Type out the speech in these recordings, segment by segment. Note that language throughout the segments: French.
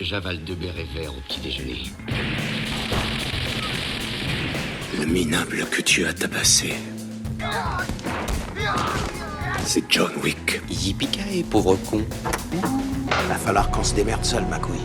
J'avale 2 bérets verts au petit déjeuner. Le minable que tu as tabassé, c'est John Wick. Yippee-ki-yay, pauvre con. Va falloir qu'on se démerde seul, ma couille.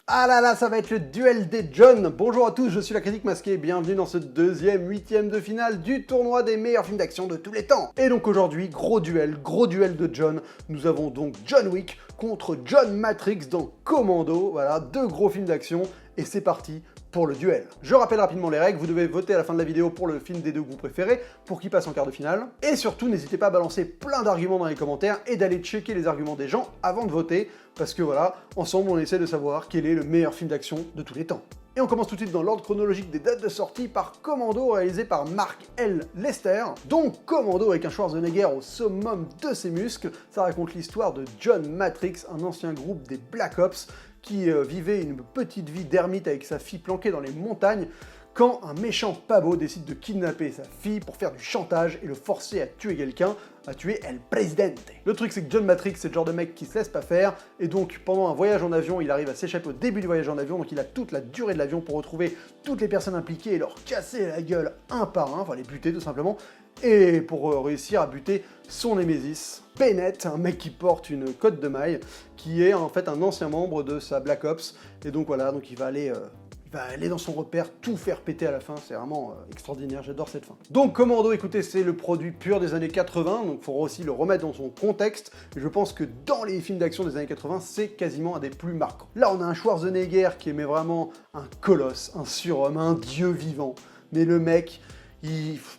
Ah là là, ça va être le duel des John. Bonjour à tous, je suis la Critique Masquée, bienvenue dans ce deuxième huitième de finale du tournoi des meilleurs films d'action de tous les temps. Et donc aujourd'hui, gros duel de John. Nous avons donc John Wick contre John Matrix dans Commando. Voilà, deux gros films d'action et c'est parti pour le duel. Je rappelle rapidement les règles, vous devez voter à la fin de la vidéo pour le film des deux groupes préférés, pour qu'il passe en quart de finale. Et surtout, n'hésitez pas à balancer plein d'arguments dans les commentaires et d'aller checker les arguments des gens avant de voter, parce que voilà, ensemble on essaie de savoir quel est le meilleur film d'action de tous les temps. Et on commence tout de suite dans l'ordre chronologique des dates de sortie par Commando, réalisé par Mark L. Lester. Donc Commando avec un Schwarzenegger au summum de ses muscles, ça raconte l'histoire de John Matrix, un ancien groupe des Black Ops, qui vivait une petite vie d'ermite avec sa fille planquée dans les montagnes, quand un méchant pabo décide de kidnapper sa fille pour faire du chantage et le forcer à tuer quelqu'un, à tuer El Presidente. Le truc c'est que John Matrix c'est le genre de mec qui se laisse pas faire, et donc pendant un voyage en avion, il arrive à s'échapper au début du voyage en avion, donc il a toute la durée de l'avion pour retrouver toutes les personnes impliquées et leur casser la gueule un par un, enfin les buter tout simplement, et pour réussir à buter son némésis, Bennett, un mec qui porte une cotte de maille, qui est en fait un ancien membre de sa Black Ops, et donc voilà, donc il va aller dans son repère, tout faire péter à la fin, c'est vraiment extraordinaire, j'adore cette fin. Donc Commando, écoutez, c'est le produit pur des années 80, donc il faudra aussi le remettre dans son contexte, et je pense que dans les films d'action des années 80, c'est quasiment un des plus marquants. Là, on a un Schwarzenegger qui est vraiment un colosse, un surhomme, un dieu vivant, mais le mec...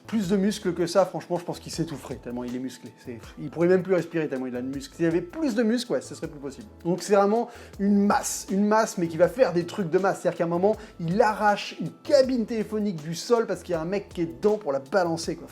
plus de muscles que ça, franchement, je pense qu'il s'étoufferait tellement il est musclé. Il pourrait même plus respirer tellement il a de muscles. S'il y avait plus de muscles, ouais, ce serait plus possible. Donc c'est vraiment une masse, mais qui va faire des trucs de masse. C'est-à-dire qu'à un moment, il arrache une cabine téléphonique du sol parce qu'il y a un mec qui est dedans pour la balancer, quoi.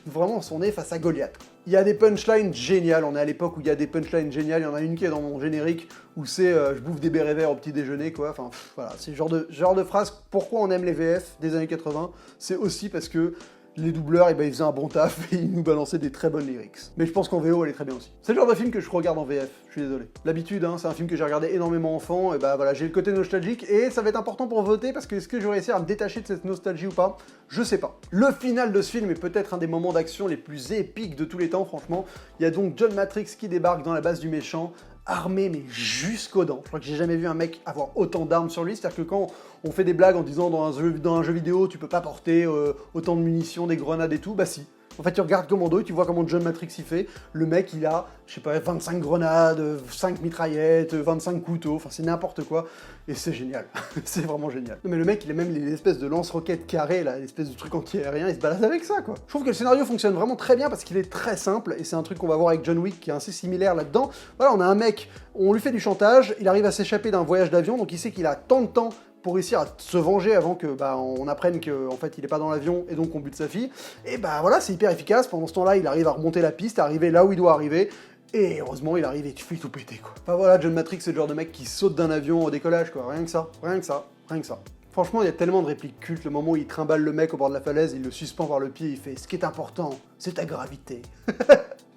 Vraiment, son nez face à Goliath. Il y a des punchlines géniales, on est à l'époque où il y a des punchlines géniales, il y en a une qui est dans mon générique, où c'est je bouffe des bérets verts au petit déjeuner, quoi, enfin voilà, c'est le genre de phrase, pourquoi on aime les VF des années 80, c'est aussi parce que les doubleurs, ils faisaient un bon taf et ils nous balançaient des très bonnes lyrics. Mais je pense qu'en VO, elle est très bien aussi. C'est le genre de film que je regarde en VF, je suis désolé. L'habitude, hein, c'est un film que j'ai regardé énormément enfant, et bah voilà, j'ai le côté nostalgique, et ça va être important pour voter, parce que est-ce que je vais réussir à me détacher de cette nostalgie ou pas? Je sais pas. Le final de ce film est peut-être un des moments d'action les plus épiques de tous les temps, franchement. Il y a donc John Matrix qui débarque dans la base du méchant, armé mais jusqu'aux dents. Je crois que j'ai jamais vu un mec avoir autant d'armes sur lui, c'est-à-dire que quand on fait des blagues en disant dans un jeu vidéo tu peux pas porter autant de munitions, des grenades et tout, bah si. En fait, tu regardes Commando et tu vois comment John Matrix y fait. Le mec, il a, je sais pas, 25 grenades, 5 mitraillettes, 25 couteaux, enfin c'est n'importe quoi. Et c'est génial. C'est vraiment génial. Non mais le mec, il a même les espèces de lance-roquettes carrées, là, l'espèce de truc anti-aérien, il se balade avec ça, quoi. Je trouve que le scénario fonctionne vraiment très bien parce qu'il est très simple, et c'est un truc qu'on va voir avec John Wick qui est assez similaire là-dedans. Voilà, on a un mec, on lui fait du chantage, il arrive à s'échapper d'un voyage d'avion, donc il sait qu'il a tant de temps pour réussir à se venger avant que on apprenne qu'en fait il est pas dans l'avion et donc on bute sa fille. Et bah voilà, c'est hyper efficace. Pendant ce temps-là, il arrive à remonter la piste, à arriver là où il doit arriver. Et heureusement, il arrive et tu fais tout péter, quoi. Enfin voilà, John Matrix, c'est le genre de mec qui saute d'un avion au décollage, quoi. Rien que ça, rien que ça, rien que ça. Franchement, il y a tellement de répliques cultes. Le moment où il trimballe le mec au bord de la falaise, il le suspend par le pied, il fait « Ce qui est important, c'est ta gravité. »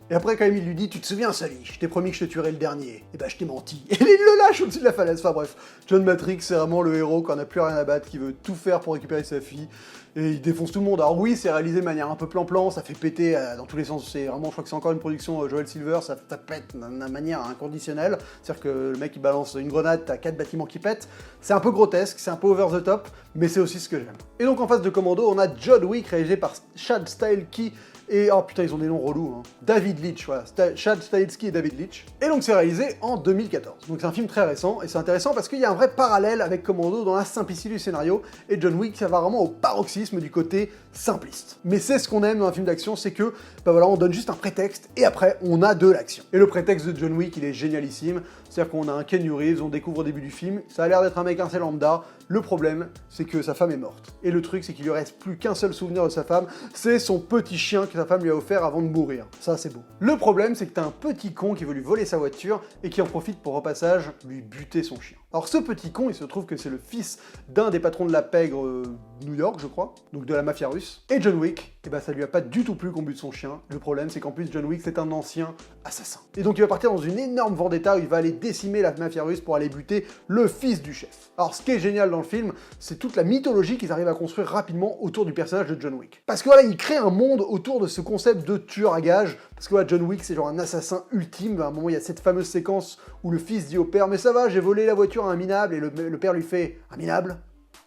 Et après, quand même, il lui dit « Tu te souviens, Sally, je t'ai promis que je te tuerais le dernier. Et bah, je t'ai menti. » Et il le lâche au-dessus de la falaise. Enfin bref, John Matrix, c'est vraiment le héros qui en a plus rien à battre, qui veut tout faire pour récupérer sa fille. Et il défonce tout le monde. Alors oui, c'est réalisé de manière un peu plan-plan, ça fait péter dans tous les sens. C'est vraiment, je crois que c'est encore une production Joel Silver, ça pète d'une manière inconditionnelle. C'est-à-dire que le mec, il balance une grenade, t'as 4 bâtiments qui pètent. C'est un peu grotesque, c'est un peu over the top, mais c'est aussi ce que j'aime. Et donc en face de Commando, on a John Wick, réalisé par Chad Stahelski et... oh putain, ils ont des noms relous, hein. David Leitch, voilà. Chad Stahelski et David Leitch. Et donc c'est réalisé en 2014. Donc c'est un film très récent, et c'est intéressant parce qu'il y a un vrai parallèle avec Commando dans la simplicité du scénario, et John Wick, ça va vraiment au paroxysme du côté simpliste. Mais c'est ce qu'on aime dans un film d'action, c'est que, bah voilà, on donne juste un prétexte, et après, on a de l'action. Et le prétexte de John Wick, il est génialissime, c'est-à-dire qu'on a un Keanu Reeves, on découvre au début du film, ça a l'air d'être un mec assez lambda, le problème, c'est que sa femme est morte. Et le truc, c'est qu'il lui reste plus qu'un seul souvenir de sa femme, c'est son petit chien qui sa femme lui a offert avant de mourir. Ça, c'est beau. Le problème, c'est que t'as un petit con qui veut lui voler sa voiture et qui en profite pour, au passage, lui buter son chien. Alors ce petit con, il se trouve que c'est le fils d'un des patrons de la pègre New York, je crois, donc de la mafia russe. Et John Wick, eh ben ça lui a pas du tout plu qu'on bute son chien. Le problème, c'est qu'en plus, John Wick, c'est un ancien assassin. Et donc il va partir dans une énorme vendetta où il va aller décimer la mafia russe pour aller buter le fils du chef. Alors ce qui est génial dans le film, c'est toute la mythologie qu'ils arrivent à construire rapidement autour du personnage de John Wick. Parce que voilà, il crée un monde autour de ce concept de tueur à gages. Parce que voilà, John Wick, c'est genre un assassin ultime. À un moment, il y a cette fameuse séquence où le fils dit au père « Mais ça va, j'ai volé la voiture à un minable », et le père lui fait « Un minable ?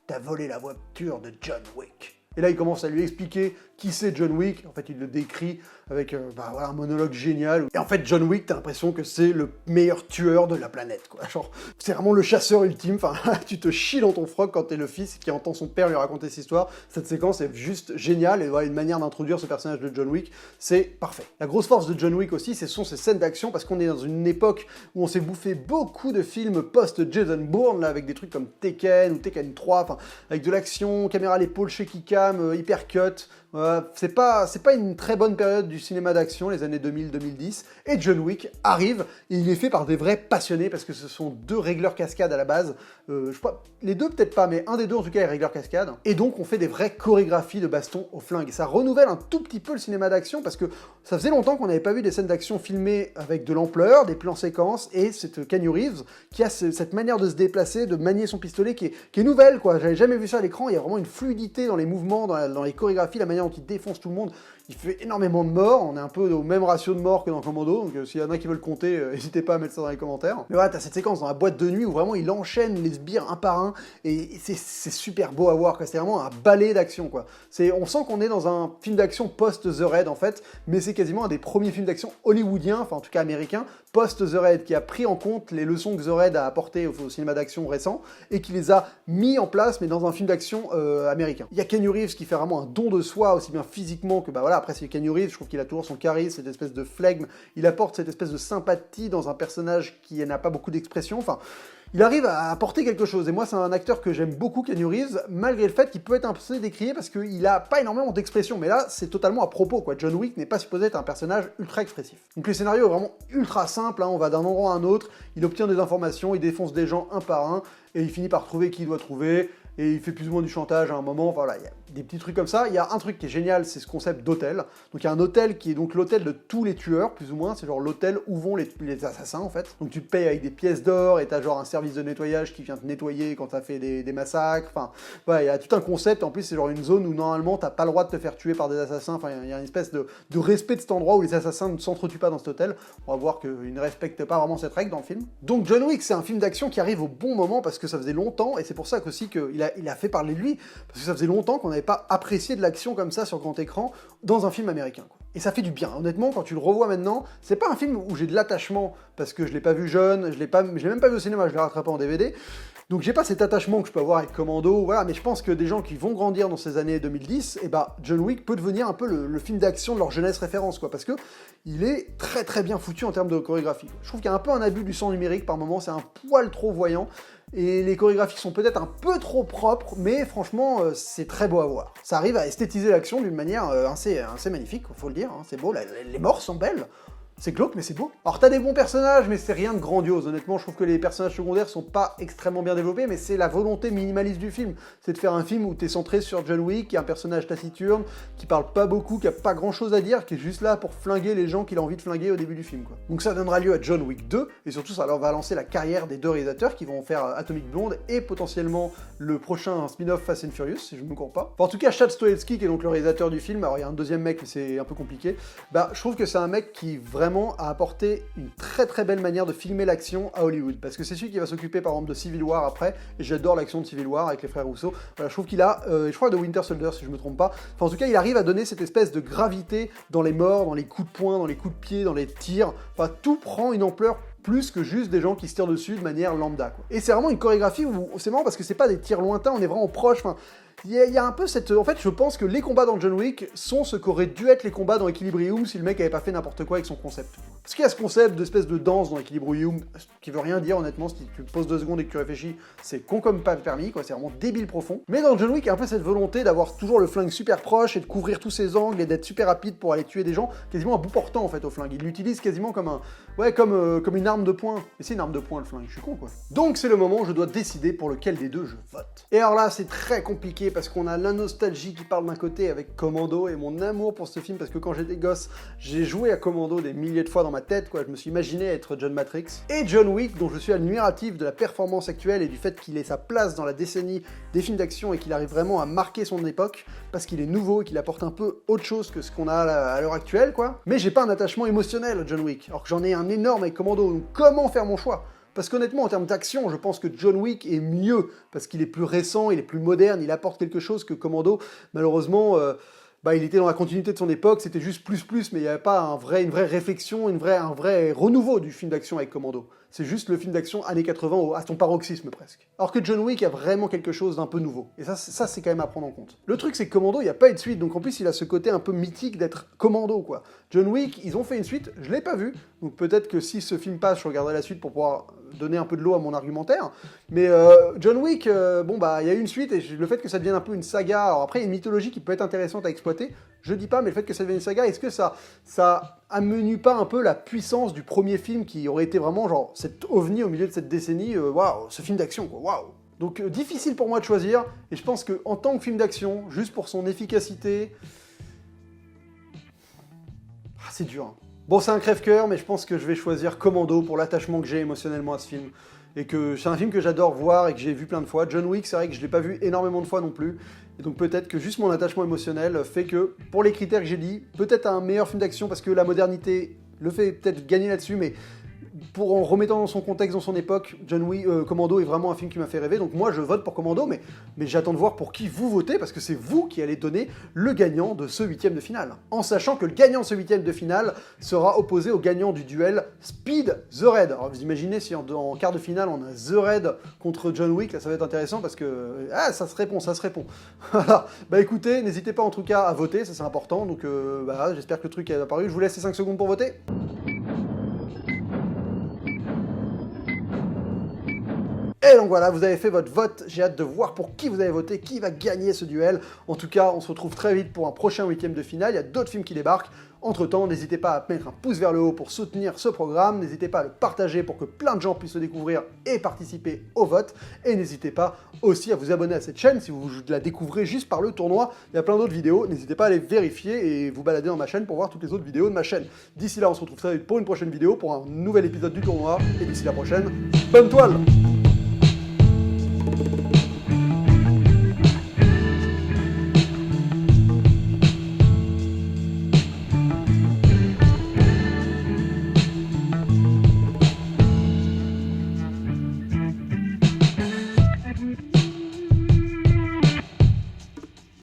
T'as volé la voiture de John Wick ». Et là, il commence à lui expliquer qui c'est John Wick. En fait, il le décrit avec voilà, un monologue génial. Et en fait, John Wick, t'as l'impression que c'est le meilleur tueur de la planète, quoi. Genre, c'est vraiment le chasseur ultime. Enfin, tu te chies dans ton froc quand t'es le fils qui entend son père lui raconter cette histoire. Cette séquence est juste géniale. Et voilà, une manière d'introduire ce personnage de John Wick, c'est parfait. La grosse force de John Wick aussi, ce sont ces scènes d'action, parce qu'on est dans une époque où on s'est bouffé beaucoup de films post-Jason Bourne, là, avec des trucs comme Tekken ou Tekken 3, enfin, avec de l'action, caméra à l'épaule, shaky cam, hypercut. C'est pas une très bonne période du cinéma d'action, les années 2000-2010, et John Wick arrive, et il est fait par des vrais passionnés, parce que ce sont deux régleurs cascades à la base, je crois, les deux peut-être pas, mais un des deux en tout cas est régleur cascade, et donc on fait des vraies chorégraphies de baston au flingue, et ça renouvelle un tout petit peu le cinéma d'action, parce que ça faisait longtemps qu'on n'avait pas vu des scènes d'action filmées avec de l'ampleur, des plans séquences, et cette Keanu Reeves, qui a cette manière de se déplacer, de manier son pistolet, qui est nouvelle, quoi, j'avais jamais vu ça à l'écran, il y a vraiment une fluidité dans les mouvements, dans les chorégraphies, la manière dont il défonce tout le monde. Il fait énormément de morts, on est un peu au même ratio de morts que dans Commando, donc s'il y en a qui veulent compter, n'hésitez pas à mettre ça dans les commentaires. Mais voilà, t'as cette séquence dans la boîte de nuit où vraiment il enchaîne les sbires un par un, et c'est super beau à voir, quoi. C'est vraiment un ballet d'action, quoi. On sent qu'on est dans un film d'action post-The Raid, en fait, mais c'est quasiment un des premiers films d'action hollywoodiens, enfin en tout cas américains, post-The Raid, qui a pris en compte les leçons que The Raid a apportées au cinéma d'action récent, et qui les a mis en place, mais dans un film d'action américain. Il y a Keanu Reeves qui fait vraiment un don de soi, aussi bien physiquement que, bah voilà, après c'est Keanu Reeves, je trouve qu'il a toujours son charisme, cette espèce de flegme, il apporte cette espèce de sympathie dans un personnage qui n'a pas beaucoup d'expression, enfin, il arrive à apporter quelque chose, et moi c'est un acteur que j'aime beaucoup, Keanu Reeves, malgré le fait qu'il peut être un peu décrié parce qu'il a pas énormément d'expression, mais là c'est totalement à propos, quoi. John Wick n'est pas supposé être un personnage ultra expressif. Donc le scénario est vraiment ultra simple, hein, on va d'un endroit à un autre, il obtient des informations, il défonce des gens un par un, et il finit par trouver qui il doit trouver, et il fait plus ou moins du chantage à un moment, voilà, il y a des petits trucs comme ça. Il y a un truc qui est génial, c'est ce concept d'hôtel. Donc il y a un hôtel qui est donc l'hôtel de tous les tueurs, plus ou moins, c'est genre l'hôtel où vont les assassins en fait. Donc tu te payes avec des pièces d'or, et t'as genre un service de nettoyage qui vient te nettoyer quand t'as fait des massacres, enfin, voilà, il y a tout un concept, en plus c'est genre une zone où normalement t'as pas le droit de te faire tuer par des assassins, enfin il y a une espèce de respect de cet endroit où les assassins ne s'entretuent pas dans cet hôtel. On va voir qu'ils ne respectent pas vraiment cette règle dans le film. Donc John Wick, c'est un film d'action qui arrive au bon moment, parce que ça faisait longtemps, et c'est pour ça qu'aussi qu'il a fait parler de lui, parce que ça faisait longtemps qu'on n'avait pas apprécié de l'action comme ça sur grand écran dans un film américain, quoi. Et ça fait du bien, honnêtement, quand tu le revois maintenant, c'est pas un film où j'ai de l'attachement, parce que je l'ai pas vu jeune, je l'ai même pas vu au cinéma, je l'ai rattrapé en DVD, donc j'ai pas cet attachement que je peux avoir avec Commando, voilà, mais je pense que des gens qui vont grandir dans ces années 2010, et bah John Wick peut devenir un peu le film d'action de leur jeunesse référence, quoi, parce que il est très très bien foutu en termes de chorégraphie. Je trouve qu'il y a un peu un abus du sang numérique par moment, c'est un poil trop voyant, et les chorégraphies sont peut-être un peu trop propres, mais franchement, c'est très beau à voir. Ça arrive à esthétiser l'action d'une manière assez magnifique, faut le dire, hein, c'est beau, les morts sont belles. C'est glauque, mais c'est beau. Alors t'as des bons personnages, mais c'est rien de grandiose. Honnêtement, je trouve que les personnages secondaires sont pas extrêmement bien développés, mais c'est la volonté minimaliste du film. C'est de faire un film où t'es centré sur John Wick, qui est un personnage taciturne, qui parle pas beaucoup, qui a pas grand chose à dire, qui est juste là pour flinguer les gens qu'il a envie de flinguer au début du film, quoi. Donc ça donnera lieu à John Wick 2, et surtout ça va lancer la carrière des deux réalisateurs qui vont faire Atomic Blonde et potentiellement le prochain spin-off Fast and Furious, si je me trompe pas. Enfin, en tout cas, Chad Stahelski, qui est donc le réalisateur du film, alors il y a un deuxième mec, mais c'est un peu compliqué, bah je trouve que c'est un mec qui vraiment a apporté une très très belle manière de filmer l'action à Hollywood, parce que c'est celui qui va s'occuper par exemple de Civil War après, et j'adore l'action de Civil War avec les frères Russo. Voilà, je trouve qu'il a, je crois de Winter Soldier si je me trompe pas, enfin en tout cas il arrive à donner cette espèce de gravité dans les morts, dans les coups de poing, dans les coups de pied, dans les tirs, enfin tout prend une ampleur plus que juste des gens qui se tirent dessus de manière lambda, quoi. Et c'est vraiment une chorégraphie où c'est marrant parce que c'est pas des tirs lointains, on est vraiment proche, enfin il y a un peu cette... En fait, je pense que les combats dans John Wick sont ce qu'auraient dû être les combats dans Equilibrium si le mec avait pas fait n'importe quoi avec son concept. Parce qu'il y a ce concept d'espèce de danse dans Equilibrium, qui veut rien dire honnêtement, si tu te poses 2 secondes et que tu réfléchis, c'est con comme pas permis, quoi, c'est vraiment débile profond. Mais dans John Wick, il y a un peu cette volonté d'avoir toujours le flingue super proche et de couvrir tous ses angles et d'être super rapide pour aller tuer des gens, quasiment à bout portant en fait au flingue. Il l'utilise quasiment comme un... Ouais, comme une arme de poing. Mais c'est une arme de poing le flingue, je suis con quoi. Donc c'est le moment où je dois décider pour lequel des deux je vote. Et alors là, c'est très compliqué parce qu'on a la nostalgie qui parle d'un côté avec Commando et mon amour pour ce film parce que quand j'étais gosse, j'ai joué à Commando des milliers de fois dans ma tête, quoi. Je me suis imaginé être John Matrix. Et John Wick, dont je suis admiratif de la performance actuelle et du fait qu'il ait sa place dans la décennie des films d'action et qu'il arrive vraiment à marquer son époque parce qu'il est nouveau et qu'il apporte un peu autre chose que ce qu'on a à l'heure actuelle, quoi. Mais j'ai pas un attachement émotionnel à John Wick, alors que j'en ai un énorme avec Commando. Donc comment faire mon choix ? Parce qu'honnêtement, en termes d'action, je pense que John Wick est mieux, parce qu'il est plus récent, il est plus moderne, il apporte quelque chose que Commando, malheureusement, il était dans la continuité de son époque, c'était juste plus, mais il n'y avait pas une vraie réflexion, un vrai renouveau du film d'action avec Commando. C'est juste le film d'action années 80 à son paroxysme presque. Alors que John Wick a vraiment quelque chose d'un peu nouveau. Et ça c'est quand même à prendre en compte. Le truc, c'est que Commando, il n'y a pas eu de suite, donc en plus, il a ce côté un peu mythique d'être Commando, quoi. John Wick, ils ont fait une suite, je l'ai pas vu, donc peut-être que si ce film passe, je regarderai la suite pour pouvoir donner un peu de l'eau à mon argumentaire. Mais John Wick, il y a eu une suite, et le fait que ça devienne un peu une saga, alors après, il y a une mythologie qui peut être intéressante à exploiter, je dis pas, mais le fait que ça devienne une saga, est-ce que ça amenuit pas un peu la puissance du premier film qui aurait été vraiment genre cet ovni au milieu de cette décennie, waouh, ce film d'action, quoi, waouh. Donc difficile pour moi de choisir, et je pense qu'en tant que film d'action, juste pour son efficacité, c'est dur, hein. Bon, c'est un crève-cœur, mais je pense que je vais choisir Commando pour l'attachement que j'ai émotionnellement à ce film. Et que c'est un film que j'adore voir et que j'ai vu plein de fois. John Wick, c'est vrai que je l'ai pas vu énormément de fois non plus. Et donc peut-être que juste mon attachement émotionnel fait que, pour les critères que j'ai dit, peut-être un meilleur film d'action parce que la modernité le fait peut-être gagner là-dessus, mais en remettant dans son contexte, dans son époque, Commando est vraiment un film qui m'a fait rêver, donc moi je vote pour Commando, mais j'attends de voir pour qui vous votez, parce que c'est vous qui allez donner le gagnant de ce 8e de finale. En sachant que le gagnant de ce 8e de finale sera opposé au gagnant du duel Speed The Raid. Alors vous imaginez si en quart de finale on a The Raid contre John Wick, là ça va être intéressant parce que ça se répond. Voilà, écoutez, n'hésitez pas en tout cas à voter, ça c'est important, donc j'espère que le truc est apparu, je vous laisse les 5 secondes pour voter. Et donc voilà, vous avez fait votre vote, j'ai hâte de voir pour qui vous avez voté, qui va gagner ce duel. En tout cas, on se retrouve très vite pour un prochain 8e de finale, il y a d'autres films qui débarquent. Entre-temps, n'hésitez pas à mettre un pouce vers le haut pour soutenir ce programme, n'hésitez pas à le partager pour que plein de gens puissent le découvrir et participer au vote, et n'hésitez pas aussi à vous abonner à cette chaîne si vous la découvrez juste par le tournoi, il y a plein d'autres vidéos, n'hésitez pas à les vérifier et vous balader dans ma chaîne pour voir toutes les autres vidéos de ma chaîne. D'ici là, on se retrouve très vite pour une prochaine vidéo, pour un nouvel épisode du tournoi, et d'ici la prochaine, bonne toile!